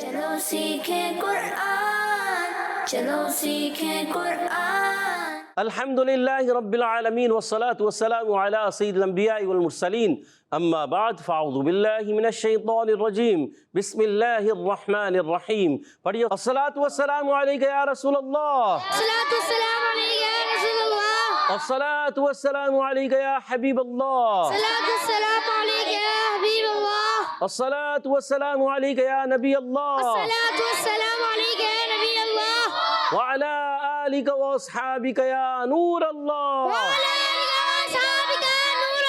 چلو سیکھیں قرآن، چلو سیکھیں قرآن۔ الحمدللہ رب العالمین والصلاة والسلام علی سید الانبیاء والمرسلین، اما بعد فاعوذ باللہ من الشیطان الرجیم، بسم اللہ الرحمن الرحیم۔ پڑھیے الصلاة والسلام علیکہ یا رسول اللہ، الصلاۃ والسلام علیکہ یا رسول اللہ، الصلاة والسلام علیکہ یا حبیب اللہ، الصلاۃ والسلام علیکہ یا حبیب اللہ، الصلاة والسلام علیکہ یا نبی اللہ، الصلاۃ والسلام علیکہ یا نبی اللہ، وعلی آلک واصحابک یا نور اللہ۔ وعلی آلہ وصحبہ یا نور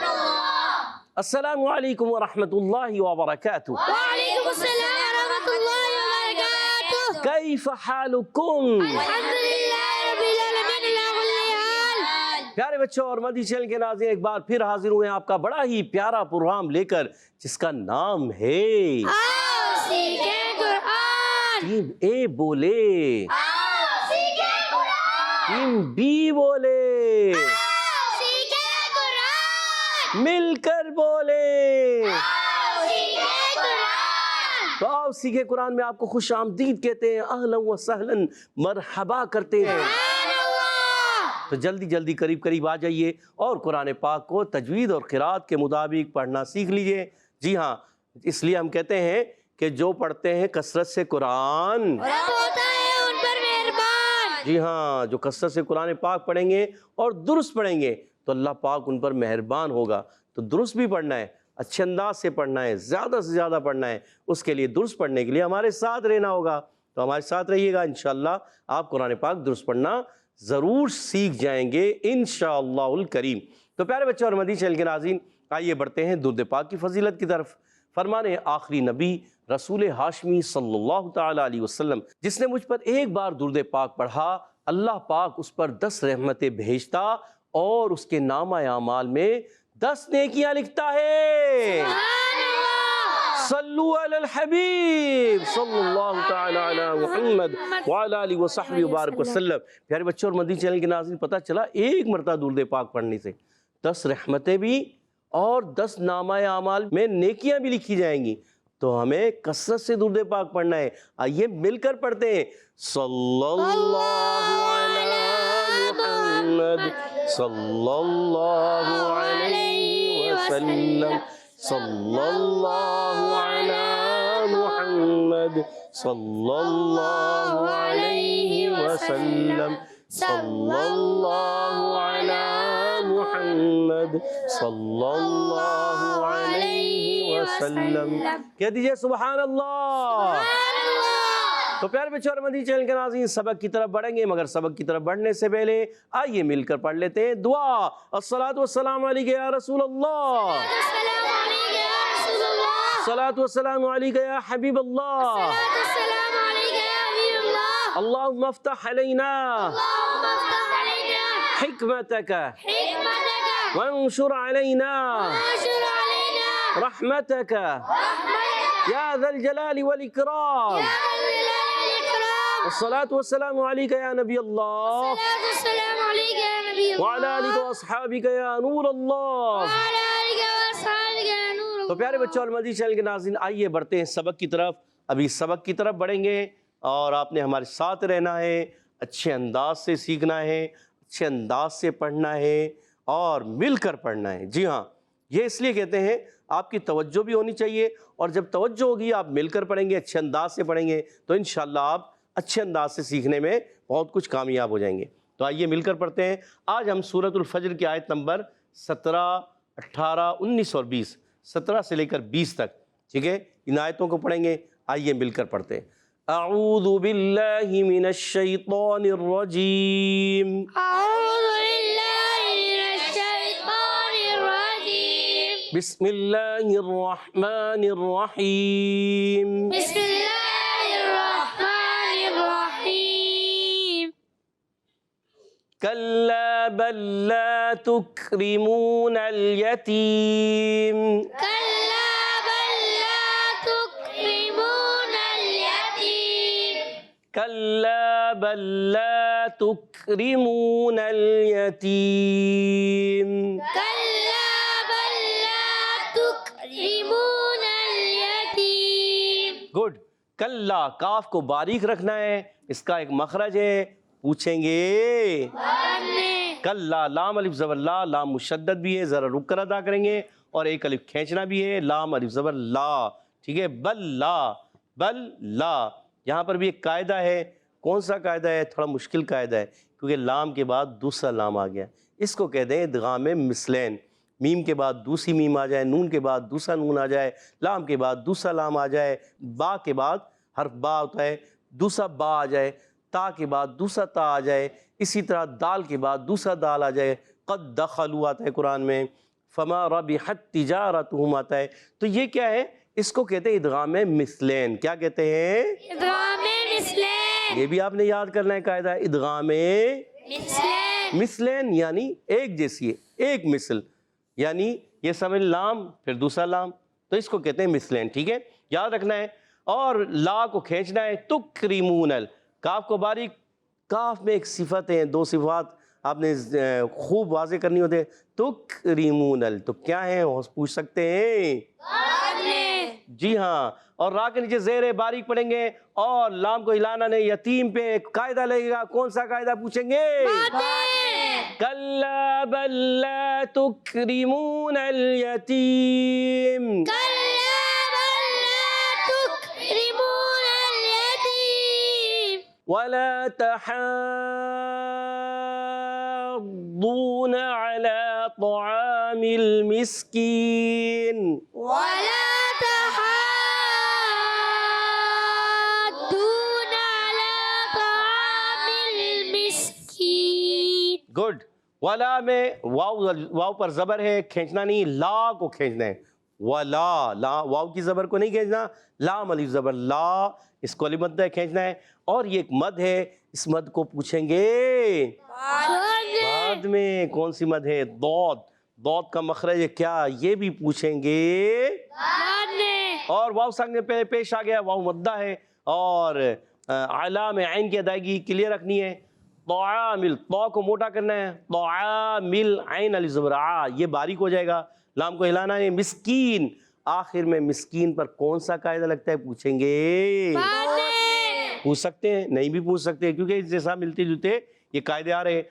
اللہ۔ السلام علیکم ورحمۃ اللہ وبرکاتہ۔ وعلیکم السلام ورحمۃ اللہ وبرکاتہ۔ کیف حالکم؟ الحمدللہ رب العالمین علی کل حال۔ پیارے بچوں اور مدی چینل کے ناظرین، ایک بار پھر حاضر ہوئے ہیں آپ کا بڑا ہی پیارا پروگرام لے کر، جس کا نام ہے آؤ سیکھیں قرآن، ٹیم اے بولے، آؤ سیکھیں قرآن، ٹیم بی بولے، آؤ سیکھیں قرآن، مل کر بولے۔ آؤ سیکھیں قرآن۔ تو آؤ سیکھیں قرآن میں آپ کو خوش آمدید کہتے ہیں، اہلا و سہلا، مرحبا کرتے ہیں۔ سبحان اللہ۔ تو جلدی جلدی قریب قریب آ جائیے اور قرآن پاک کو تجوید اور قرات کے مطابق پڑھنا سیکھ لیجئے۔ جی ہاں، اس لیے ہم کہتے ہیں کہ جو پڑھتے ہیں کثرت سے قرآن، رب ہوتا ہے ان پر مہربان۔ جی ہاں، جو کثرت سے قرآن پاک پڑھیں گے اور درست پڑھیں گے تو اللہ پاک ان پر مہربان ہوگا۔ تو درست بھی پڑھنا ہے، اچھے انداز سے پڑھنا ہے، زیادہ سے زیادہ پڑھنا ہے۔ اس کے لیے درست پڑھنے کے لیے ہمارے ساتھ رہنا ہوگا، تو ہمارے ساتھ رہیے گا، انشاءاللہ آپ قرآن پاک درست پڑھنا ضرور سیکھ جائیں گے انشاءاللہ الکریم۔ تو پیارے بچوں اور مدی چینل کے ناظرین، آئیے بڑھتے ہیں درود پاک کی فضیلت کی طرف۔ فرمانے آخری نبی رسول ہاشمی صلی اللہ تعالی علیہ وسلم، جس نے مجھ پر ایک بار درود پاک پڑھا، اللہ پاک اس پر 10 رحمتیں بھیجتا اور اس کے نامہ اعمال میں 10 نیکیاں لکھتا ہے۔ سبحان اللہ۔ صلو علی الحبیب صلی اللہ تعالی علی محمد وعلی آلہ وصحبہ وبارک وسلم۔ پیارے بچوں اور مدی چینل کے ناظرین، پتہ چلا ایک مرتبہ درود پاک پڑھنے سے 10 رحمتیں بھی اور 10 نامہ اعمال میں نیکیاں بھی لکھی جائیں گی۔ تو ہمیں کثرت سے درود پاک پڑھنا ہے۔ آئیے مل کر پڑھتے ہیں، صلی اللہ علی محمد صلی اللہ علیہ وسلم، صلی اللہ علی محمد صلی اللہ علیہ وسلم، صلی اللہ علی محمد صلی اللہ علیہ وسلم۔ کہہ دیجئے سبحان اللہ۔ سبحان اللہ۔ تو پیارے بچوں اور مدی چینل کے ناظرین، سبق کی طرف بڑھیں گے، مگر سبق کی طرف بڑھنے سے پہلے آئیے مل کر پڑھ لیتے ہیں دعا۔ الصلاۃ والسلام علیکہ یا رسول اللہ، السلام علیکہ یا رسول اللہ، الصلاۃ والسلام علیکہ یا حبیب اللہ، السلام علیکہ یا حبیب اللہ، اللہم افتح علینا اللہم افتح علینا حکمتک حکمتک وانشر علینا وانشر علینا رحمتک رحمتک یا ذا الجلال والاکرام۔ یا ذا الجلال والاکرام۔ الصلاۃ والسلام علیکہ یا نبی اللہ السلام علیکہ یا نبی اللہ، وعلی آلہ واصحابک یا نور اللہ۔ وعلی آلہ وصحبہ یا نور اللہ۔ تو پیارے بچوں اور مدی چینل کے ناظرین، آئیے بڑھتے ہیں سبق کی طرف۔ ابھی سبق کی طرف بڑھیں گے اور آپ نے ہمارے ساتھ رہنا ہے، اچھے انداز سے سیکھنا ہے، اچھے انداز سے پڑھنا ہے اور مل کر پڑھنا ہے۔ جی ہاں، یہ اس لیے کہتے ہیں آپ کی توجہ بھی ہونی چاہیے، اور جب توجہ ہوگی آپ مل کر پڑھیں گے، اچھے انداز سے پڑھیں گے، تو انشاءاللہ آپ اچھے انداز سے سیکھنے میں بہت کچھ کامیاب ہو جائیں گے۔ تو آئیے مل کر پڑھتے ہیں۔ آج ہم سورۃ الفجر کی آیت نمبر 17، 18، 19 اور 20، 17 سے لے کر 20 تک، ٹھیک ہے، ان آیتوں کو پڑھیں گے۔ آئیے مل کر پڑھتے ہیں۔ اعوذ باللہ من الشیطان الرجیم، اعوذ باللہ من الشیطان الرجیم، بسم اللہ الرحمن الرحیم، بسم اللہ الرحمن الرحیم، کلا بل لا تکرمون الیتیم، کلا بل لا تکرمون الیتیم، کلا بل لا تکرمون الیتیم۔ کلا بل لا تکرمون الیتیم۔ گڈ۔ کلا کاف کو باریک رکھنا ہے، اس کا ایک مخرج ہے، پوچھیں گے کلا، لام الف زبر لا، لام مشدد بھی ہے، ذرا رک کر ادا کریں گے، اور ایک الف کھینچنا بھی ہے، لام الف زبر لا، ٹھیک ہے، بل لا، بل لا۔ یہاں پر بھی ایک قاعدہ ہے، کون سا قاعدہ ہے؟ تھوڑا مشکل قاعدہ ہے، کیونکہ لام کے بعد دوسرا لام آ گیا، اس کو کہتے ہیں ادغام مثلین۔ میم کے بعد دوسری میم آ جائے، نون کے بعد دوسرا نون آ جائے، لام کے بعد دوسرا لام آ جائے، با کے بعد حرف با ہوتا ہے، دوسرا با آ جائے، تا کے بعد دوسرا تا آ جائے، اسی طرح دال کے بعد دوسرا دال آ جائے، قد دخلوا آتا ہے قرآن میں، فما ربحت تجارتہم آتا ہے۔ تو یہ کیا ہے؟ اس کو کہتے ہیں ادغام مثلین۔ کیا کہتے ہیں؟ ادغام مثلین۔ یہ بھی آپ نے یاد کرنا ہے قاعدہ، ادغام مثلین۔ مثلین یعنی ایک جیسی ہے، ایک مثل، یعنی یہ سمجھ لام پھر دوسرا لام، تو اس کو کہتے ہیں مثلین، ٹھیک ہے، یاد رکھنا ہے۔ اور لا کو کھینچنا ہے، تکریمون، کاف کو باریک، کاف میں ایک صفت ہیں، دو صفات آپ نے خوب واضح کرنی ہوتے ہیں، تکریمون، تو کیا ہے پوچھ سکتے ہیں؟ جی ہاں۔ اور را کے نیچے زیر ہے، باریک پڑھیں گے، اور لام کو ہلانا نہیں، یتیم پہ قاعدہ لگے گا، کون سا قاعدہ پوچھیں گے؟ کلا بل لا تکرمون الیتیم، ولا تحاضون على طعام المسكين، ولا تحاضون على طعام المسكين۔ گڈ۔ ولا میں واو پر زبر ہے، کھینچنا نہیں، لا کو کھینچنا ہے، ولا، لا واو کی زبر کو نہیں کھینچنا، لام الف زبر لا، اس کو الف مد ہے کھینچنا ہے، اور یہ ایک مد ہے، اس مد کو پوچھیں گے بعد میں، کون سی مد ہے؟ ضاد، ضاد کا مخرج ہے کیا؟ یہ بھی پوچھیں گے بعد میں۔ اور واو سنگ پہ پیش آ گیا، واو مدہ ہے، اور اعلیٰ میں عین کی ادائیگی کلیئر رکھنی ہے، طعامل، طا کو موٹا کرنا ہے، طعامل، عین الف زبر آ، یہ باریک ہو جائے گا، لام کو ہلانا ہے، مسکین، آخر میں مسکین پر کون سا قاعدہ لگتا ہے؟ پوچھیں گے، پوچھ سکتے ہیں، نہیں بھی پوچھ سکتے، کیونکہ اس جیسا ملتے جلتے یہ قاعدے آ رہے ہیں۔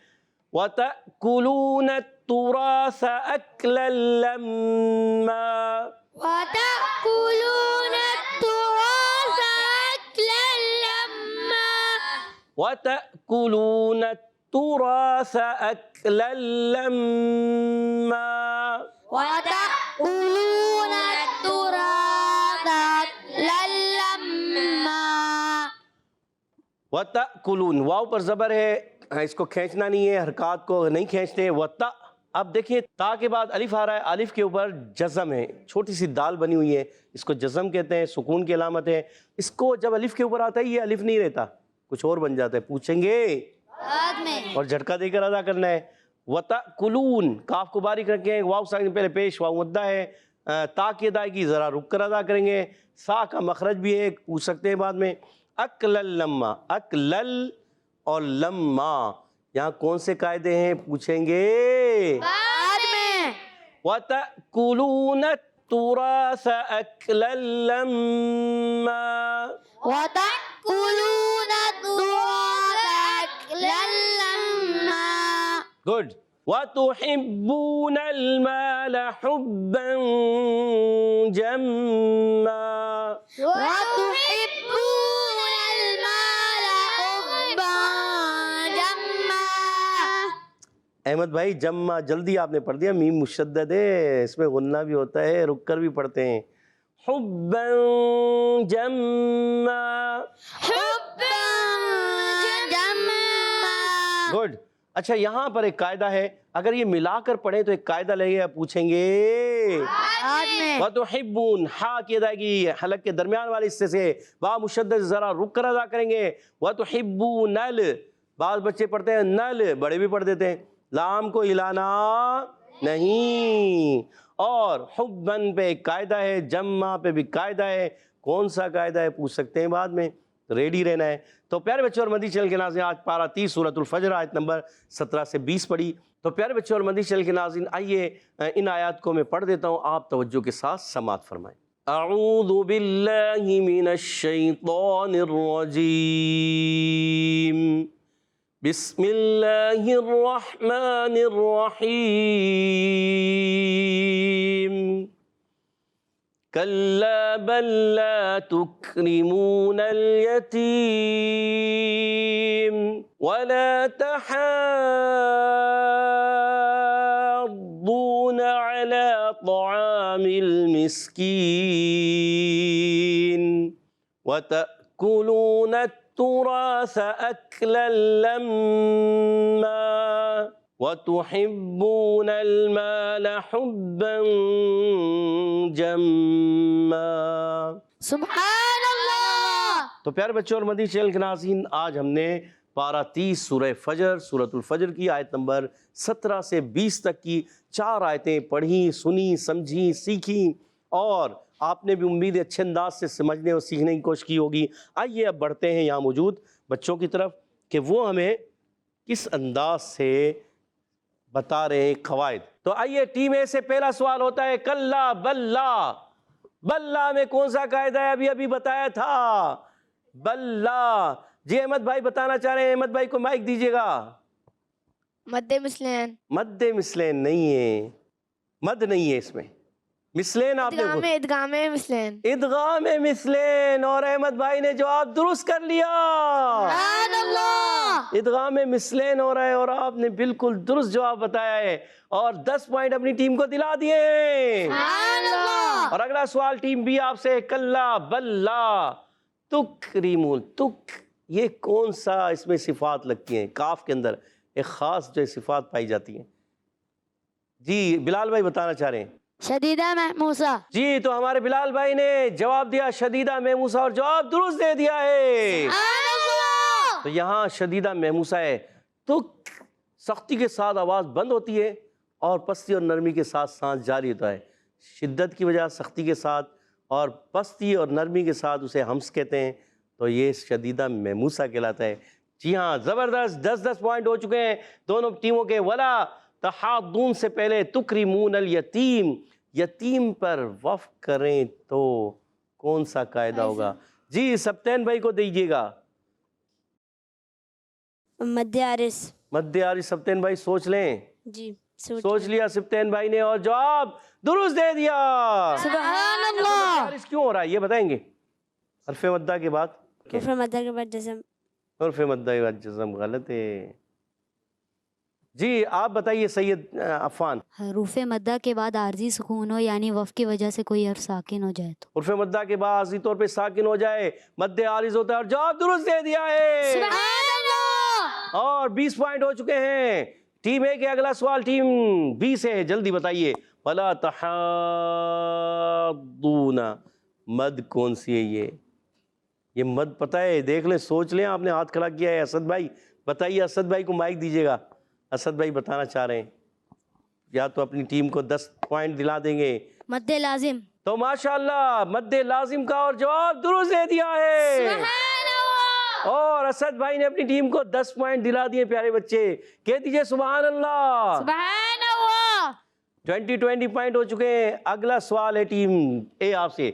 وَتَأْكُلُونَ التُّرَاثَ أَكْلًا لَمًّا، وَتَأْكُلُونَ التُّرَاثَ أَكْلًا لَمًّا، وَتَأْكُلُونَ التُّرَاثَ أَكْلًا لَمًّا، وَتَأْكُلُونَ التُّرَاثَ أَكْلًا لَمًّا۔ وَتَأْكُلُونَ، واو پر زبر ہے، اس کو کھینچنا نہیں ہے، حرکات کو نہیں کھینچتے، وَتَأْ، اب دیکھیں تا کے بعد الف آ رہا ہے، الف کے اوپر جزم ہے، چھوٹی سی دال بنی ہوئی ہے، اس کو جزم کہتے ہیں، سکون کی علامت ہے، اس کو جب الف کے اوپر آتا ہے یہ الف نہیں رہتا، کچھ اور بن جاتا ہے، پوچھیں گے بعد میں۔ اور جھٹکا دے کر ادا کرنا ہے۔ وَتَأْكُلُونَ، کاف کو باریک رکھیں، واو ساکن پہلے پیش، واو مدہ ہے، تا کی ادائیگی ذرا رک کر ادا کریں گے، سا کا مخرج بھی ہے، پوچھ سکتے ہیں بعد میں۔ اکلل لما، اکلل اور لما، یہاں کون سے قاعدے ہیں؟ پوچھیں گے بعد میں۔ وَتَأْكُلُونَ التُّرَاثَ أَكْلًا لَمًّا، وَتَأْكُلُونَ التُّرَاثَ أَكْلًا لَمًّا۔ گڈ۔ وَتُحِبُّونَ الْمَالَ حُبًّا جَمًّا، وَتُحِبُّونَ الْمَالَ حُبًّا جَمًّا۔ احمد بھائی جمع جلدی آپ نے پڑھ دیا، میم مشدد ہے، اس میں غنہ بھی ہوتا ہے، رک کر بھی پڑھتے ہیں، حبا جما، حُبًّا جَمًّا۔ گڈ۔ اچھا یہاں پر ایک قاعدہ ہے، اگر یہ ملا کر پڑھیں تو ایک قاعدہ لگے گا، پوچھیں گے بعد میں۔ وَتُحِبُّونَ، ہا کی ادائیگی حلق کے درمیان والے حصے سے، با مشدد ذرا رک کر ادا کریں گے، وَتُحِبُّونَ، بعض بچے پڑھتے ہیں نل، بڑے بھی پڑھ دیتے ہیں، لام کو ہلانا نہیں، اور حبن پہ ایک قاعدہ ہے، جمع پہ بھی قاعدہ ہے، کون سا قاعدہ ہے؟ پوچھ سکتے ہیں بعد میں، ریڈی رہنا ہے۔ تو پیارے بچوں اور مدنی چینل کے ناظرین، آج پارہ 30 سورۃ الفجر آیت نمبر 17 سے 20 پڑھی۔ تو پیارے بچوں اور مدنی چینل کے ناظرین، آئیے ان آیات کو میں پڑھ دیتا ہوں، آپ توجہ کے ساتھ سماعت فرمائیں۔ اعوذ باللہ من الشیطان الرجیم بسم اللہ الرحمن الرحیم کلا بل لا تکرمون الیتیم ولا تحاضون على طعام المسكين وتأكلون التراث أكلا لما وتحبون المال حبا جما۔ سبحان اللہ۔ تو پیارے بچوں اور مدنی چینل کے ناظرین، آج ہم نے پارہ 30 سورہ فجر، سورۃ الفجر کی آیت نمبر 17 سے 20 تک کی 4 آیتیں پڑھی، سنی، سمجھی، سیکھی، اور آپ نے بھی امید ہے اچھے انداز سے سمجھنے اور سیکھنے کی کوشش کی ہوگی۔ آئیے اب بڑھتے ہیں یہاں موجود بچوں کی طرف کہ وہ ہمیں کس انداز سے بتا رہے ہیں قواعد۔ تو آئیے ٹیم اے سے پہلا سوال ہوتا ہے کلا بلا۔ بلا میں کون سا قاعدہ ہے؟ ابھی بتایا تھا بلا۔ جی احمد بھائی بتانا چاہ رہے ہیں، احمد بھائی کو مائک دیجیے گا۔ مد مثلین۔ مد مثلین نہیں ہے، مد نہیں ہے اس میں، مثلین آپ نے ادغام مثلین۔ ادغام مثلین، اور احمد بھائی نے جواب درست کر لیا۔ سبحان اللہ۔ ادغام مثلین ہو رہا ہے اور آپ نے بالکل درست جواب بتایا ہے، اور 10 پوائنٹ اپنی ٹیم کو دلا دیے۔ سبحان اللہ۔ اور اگلا سوال ٹیم بی آپ سے، کلا بلا تکریمون۔ تک یہ کون سا اس میں صفات لگتی ہیں؟ کاف کے اندر ایک خاص جو صفات پائی جاتی ہیں۔ جی بلال بھائی بتانا چاہ رہے ہیں۔ شدیدہ محموسہ۔ جی تو ہمارے بلال بھائی نے جواب دیا شدیدہ محموسہ، اور جواب درست دے دیا ہے۔ سبحان اللہ۔ تو یہاں شدیدہ محموسہ ہے، تو سختی کے ساتھ آواز بند ہوتی ہے اور پستی اور نرمی کے ساتھ سانس جاری ہوتا ہے۔ شدت کی وجہ سختی کے ساتھ اور پستی اور نرمی کے ساتھ اسے ہمس کہتے ہیں، تو یہ شدیدہ محموسہ کہلاتا ہے۔ جی ہاں زبردست، 10 پوائنٹ ہو چکے ہیں دونوں ٹیموں کے۔ ولا تحاضون سے پہلے تکرمون الیتیم، یتیم پر وفق کریں تو کون سا قاعدہ ہوگا؟ جی سبتین بھائی کو دیجیے گا۔ مد عارض۔ مد عارض، سبتین بھائی سوچ لیں۔ جی سوچ لیا سبتین بھائی نے، اور جواب درست دے دیا۔ سبحان اللہ۔ عارض کیوں ہو رہا ہے یہ بتائیں گے؟ حرف مدہ کے بعد حرف مدہ کے بعد جزم۔ حرف مدہ کے بعد جزم غلط ہے۔ جی آپ بتائیے سید عفان۔ حروف مدہ کے بعد عارضی سکون ہو، یعنی وف کی وجہ سے کوئی حرف ساکن ہو جائے تو۔ حرف مدہ کے بعد عارضی طور پہ ساکن ہو جائے، مد عارض ہوتا ہے، اور جواب درست دے دیا ہے۔ سبحان اللہ۔ اور 20 پوائنٹ ہو چکے ہیں ٹیم اے کے۔ اگلا سوال ٹیم بی سے ہے، جلدی بتائیے۔ ولا تحاضون، مد کون سی ہے یہ مد پتہ ہے؟ دیکھ لیں، سوچ لیں، آپ نے ہاتھ کھڑا کیا ہے۔ اسد بھائی بتائیے، اسد بھائی کو مائک دیجیے گا۔ اسد بھائی بتانا چاہ رہے ہیں، یا تو اپنی ٹیم کو 10 پوائنٹ دلا دیں گے۔ مد لازم۔ تو ماشاءاللہ مد لازم کا، اور جواب درست دے دیا ہے۔ سبحان اللہ۔ اور اسد بھائی نے اپنی ٹیم کو 10 پوائنٹ دلا دیے۔ پیارے بچے کہہ دیجئے سبحان اللہ۔ سبحان اللہ۔ 20 پوائنٹ ہو چکے ہیں۔ اگلا سوال ہے ٹیم اے آپ سے،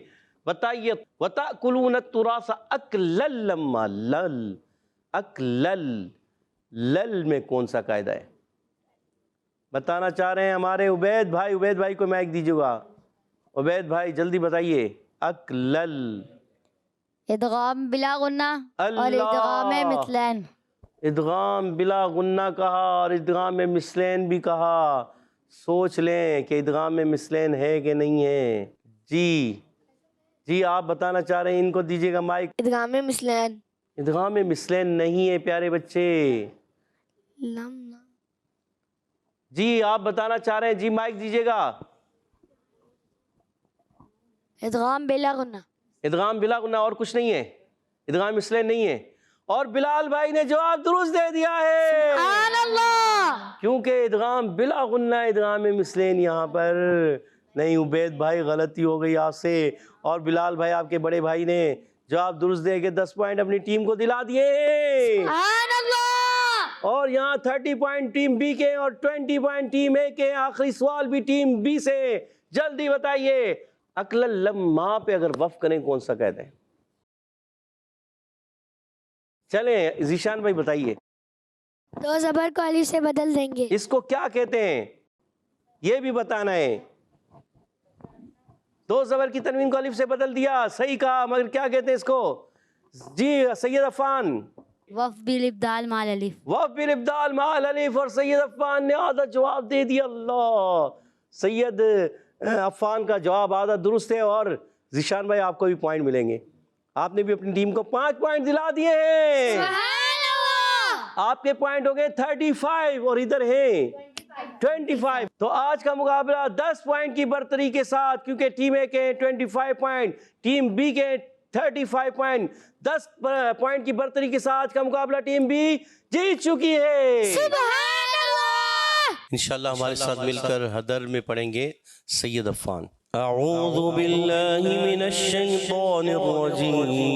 بتائیے وَتَأْكُلُونَ التُّرَاثَ أَكْلًا لَمَّا۔ لل، اکلل، لل میں کون سا قاعدہ ہے؟ بتانا چاہ رہے ہیں ہمارے عبید بھائی۔ عبید بھائی کو مائک دیجیے گا۔ عبید بھائی جلدی بتائیے۔ اکلل، ادغام بلا غنہ اور اللہ، ادغام مثلین۔ ادغام بلا غنہ کہا اور ادغام مثلین بھی کہا۔ سوچ لیں کہ ادغام مثلین ہے کہ نہیں ہے۔ جی آپ بتانا چاہ رہے ہیں، ان کو دیجیے گا مائک۔ ادغام مثلین۔ ادغام مثلین نہیں ہے پیارے بچے۔ جی آپ بتانا چاہ رہے ہیں، جی مائک دیجیے گا۔ ادغام بلا غنہ۔ ادغام بلا غنہ، اور کچھ نہیں ہے، ادغام مثلین نہیں ہے۔ اور بلال بھائی نے جواب درست دے دیا ہے۔ سبحان اللہ۔ کیونکہ ادغام بلا غنہ، ادغام مثلین یہاں پر نہیں۔ عبید بھائی غلطی ہو گئی آپ سے، اور بلال بھائی آپ کے بڑے بھائی نے جواب درست دے کے 10 پوائنٹ اپنی ٹیم کو دلا دیے۔ سبحان اللہ۔ اور یہاں 30 پوائنٹ ٹیم بی کے اور 20 پوائنٹ ٹیم اے کے۔ آخری سوال بھی ٹیم بی سے، جلدی بتائیے۔ اکل لما پہ اگر وف کریں کون سا قید ہے؟ چلیں ذیشان بھائی بتائیے. دو زبر کو الف سے بدل دیں گے. اس کو کیا کہتے ہیں یہ بھی بتانا ہے. دو زبر کی تنوین کو الف سے بدل دیا, صحیح کہا, مگر کیا کہتے ہیں اس کو؟ جی سید عفان. وف بالابدال مال الف. وف بالابدال مال الف, اور سید عفان نے آدھا جواب دے دیا. اللہ, سید عفان کا جواب آدھا درست ہے, اور ذیشان بھائی آپ کو بھی پوائنٹ ملیں گے. آپ نے بھی اپنی ٹیم کو 5 پوائنٹ دلا دیے ہیں. سبحان اللہ. آپ کے پوائنٹ ہو گئے 35 اور ادھر ہیں 25. تو آج کا مقابلہ 10 پوائنٹ کی برتری کے ساتھ, کیونکہ ٹیم اے کے 25 پوائنٹ, ٹیم بی کے 35 پوائنٹ, 10 پوائنٹ کی برتری کے ساتھ کا مقابلہ ٹیم بی جیت چکی ہے. سبحان اللہ. انشاءاللہ ہمارے ساتھ مل کر حدر میں پڑھیں گے سید عفان. اعوذ باللہ من الشیطان الرجیم.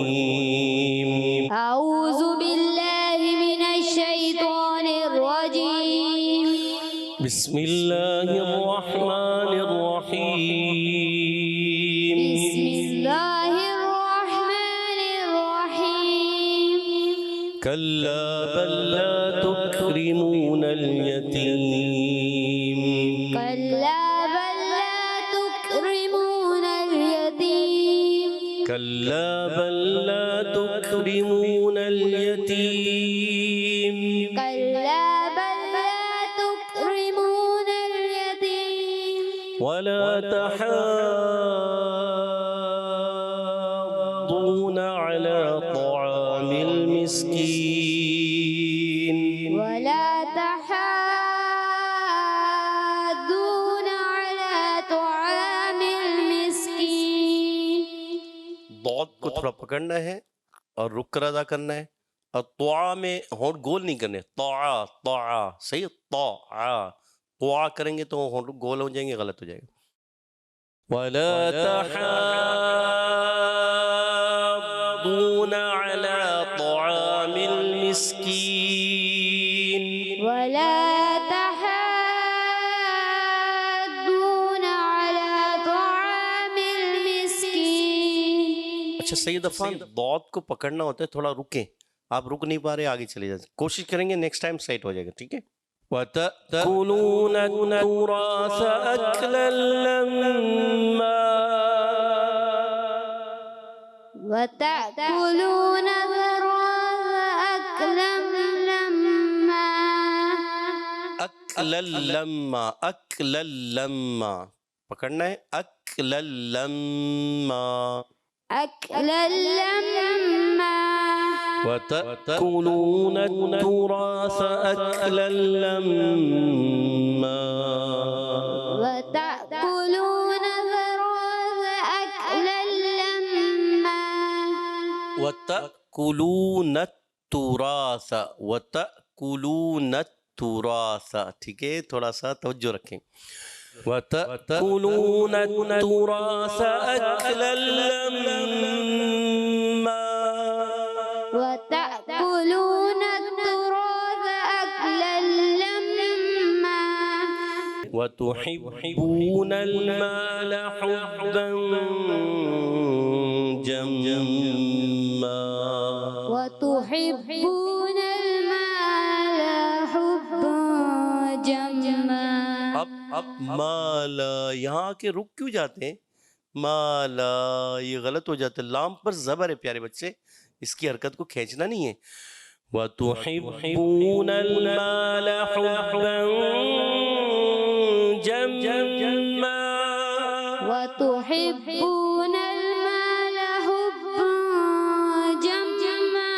اعوذ باللہ من الشیطان الرجیم. بسم اللہ الرحمن الرحیم. بسم اللہ الرحمن الرحیم. کلا بل لا تکرمون الیتیم. کلا بل لا تکرمون الیتیم. کلا بل لا تکرمون الیتیم. کلا بل لا تکرمون الیتیم. ولا تحاضون على طعام المسكين. ولا تحاضون على طعام المسكين. ضاد کو تھوڑا پکڑنا ہے اور رک کر ادا کرنا ہے, اور طعا میں ہونٹ گول نہیں کرنے. طعا طعا صحیح, طعا طعا کریں گے تو ہونٹ گول ہو جائیں گے, غلط ہو جائے گا. وَلَا تَحَاضُّونَ عَلَى طَعَامِ الْمِسْكِينِ. ولا تحاضون على طعام المسكين. اچھا سید عفان, ضاد کو پکڑنا ہوتا ہے, تھوڑا رکیں, آپ رک نہیں پا رہے, آگے چلے جائیں. کوشش کریں گے نیکسٹ ٹائم سیٹ ہو جائے گا, ٹھیک ہے. وَتَأْكُلُونَ التُّرَاثَ أَكْلًا لَمًّا. وتأكلون التراث أكلا لما. أكلا لما, أكلا لما پکڑنا ہے, أكلا لما. أكلا لما. وتأكلون التراث أكلا لما. وتأكلون التراث أكلا لما. وتأكلون التراث, وتأكلون التراث, ٹھیک ہے, تھوڑا سا توجہ رکھیں. وتأكلون التراث أكلا لما. وتأكلون التراث أكلا لما. وتحبون المال حبا جما. وتحبون المال حبا جما. اب مالا یہاں کے رک کیوں جاتے ہیں؟ مالا یہ غلط ہو جاتا ہے, لام پر زبر ہے پیارے بچے, اس کی حرکت کو کھینچنا نہیں ہے. وَتُحِبُّونَ الْمَالَ حُبًّا جَمًّا. وتحبون المال حبا جما.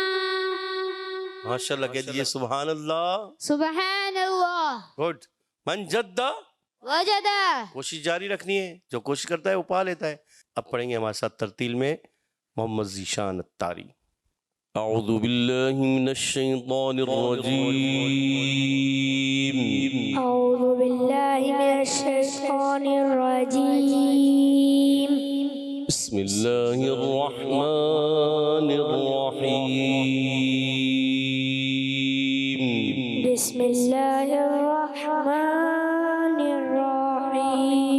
ماشاء اللہ کہہ دیجیے سبحان اللہ. سبحان اللہ. گڈ. من جدہ, وجدا. کوشش جاری رکھنی ہے, جو کوشش کرتا ہے وہ پا لیتا ہے. اب پڑھیں گے ہمارے ساتھ ترتیل میں محمد ذیشان الطاری. اعوذ باللہ من الشیطان الرجیم. أعوذ بالله من الشيطان الرجيم. بسم اللہ الرحمن الرحیم. بسم الله الرحمن الرحيم.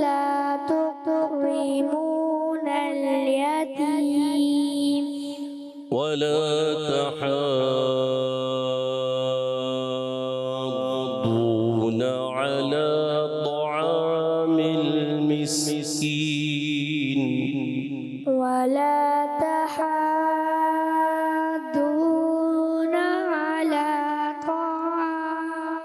لا تكرمون اليتيم ولا تحاضون على طعام المسكين ولا تحاضون على طعام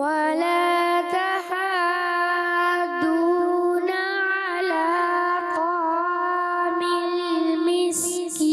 ولا تحاضون على طعام المسكين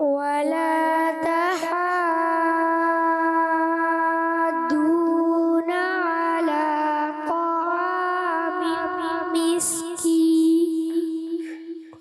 ولا تحاضون على طعام المسكين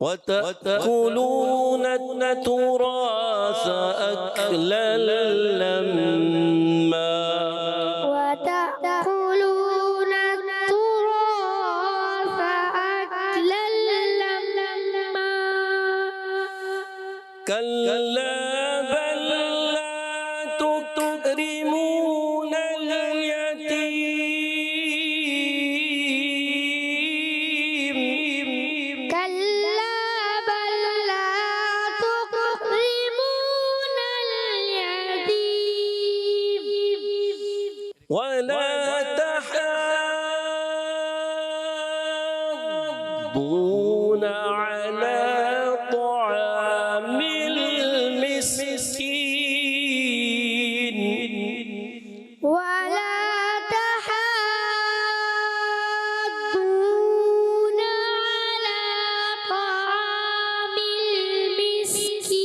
وتأكلون التراث أكلا لما وتأكلون التراث أكلا لما كلا بل لا تكرمون اليتيم كلا بل لا تكرمون اليتيم ولا تحاضون على طعام المسكين ولا تحاضون على طعام المسكين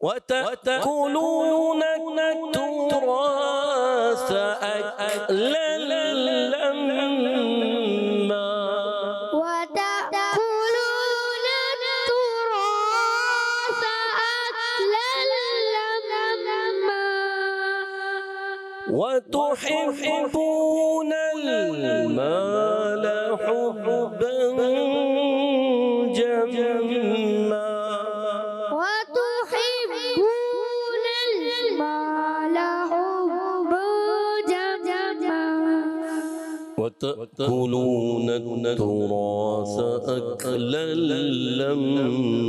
وتأكلون التراث أكلا لما وتأكلون التراث أكلا لما وتحبون المال حبا جما وتحبون المال حبا جما وتأكلون التراث أكلا لما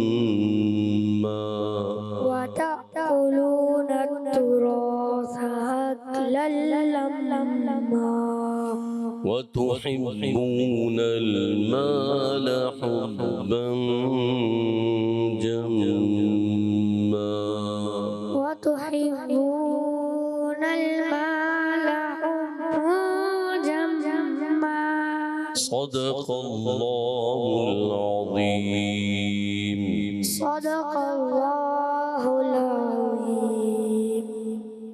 وتأكلون التراث أكلا لما وتحبون المال حبا جما وتحبون المال حبا جما صدق الله العظيم صدق الله العظيم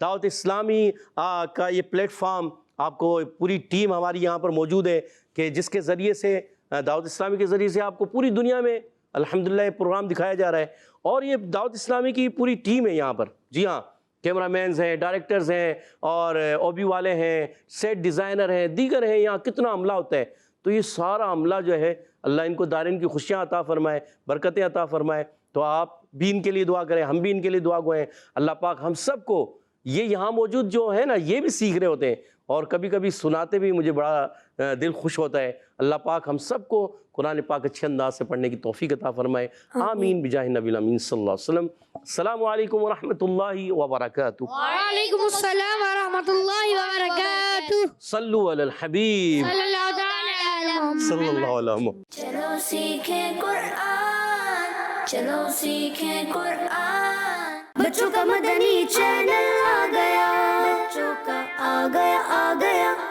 دعوت اسلامی کا یہ پلیٹ فارم آپ کو پوری ٹیم ہماری یہاں پر موجود ہے کہ جس کے ذریعے سے دعوت اسلامی کے ذریعے سے آپ کو پوری دنیا میں الحمدللہ یہ پروگرام دکھایا جا رہا ہے. اور یہ دعوت اسلامی کی پوری ٹیم ہے یہاں پر. جی ہاں, کیمرہ مینز ہیں, ڈائریکٹرز ہیں, اور او بی والے ہیں, سیٹ ڈیزائنر ہیں, دیگر ہیں. یہاں کتنا عملہ ہوتا ہے. تو یہ سارا عملہ جو ہے اللہ ان کو دارین کی خوشیاں عطا فرمائے, برکتیں عطا فرمائے. تو آپ بھی ان کے لیے دعا کریں, ہم بھی ان کے لیے دعا گوئیں. اللہ پاک ہم سب کو, یہ یہاں موجود جو ہے نا, یہ بھی سیکھ رہے ہوتے ہیں اور کبھی کبھی سناتے بھی مجھے بڑا دل خوش ہوتا ہے. اللہ پاک ہم سب کو قرآن پاک اچھے انداز سے پڑھنے کی توفیق عطا فرمائے. آمین بجاہ نبی الامین صلی اللہ علیہ وسلم. السلام علیکم ورحمۃ اللہ وبرکاتہ. وعلیکم السلام ورحمۃ اللہ وبرکاتہ. صلو علی الحبیب صلی اللہ تعالی علی محمد. صلی اللہ علیہ وسلم. چلو سیکھیں قرآن, چلو سیکھیں قرآن. بچوں کا مدنی چینل آ گیا, بچوں کا آ گیا.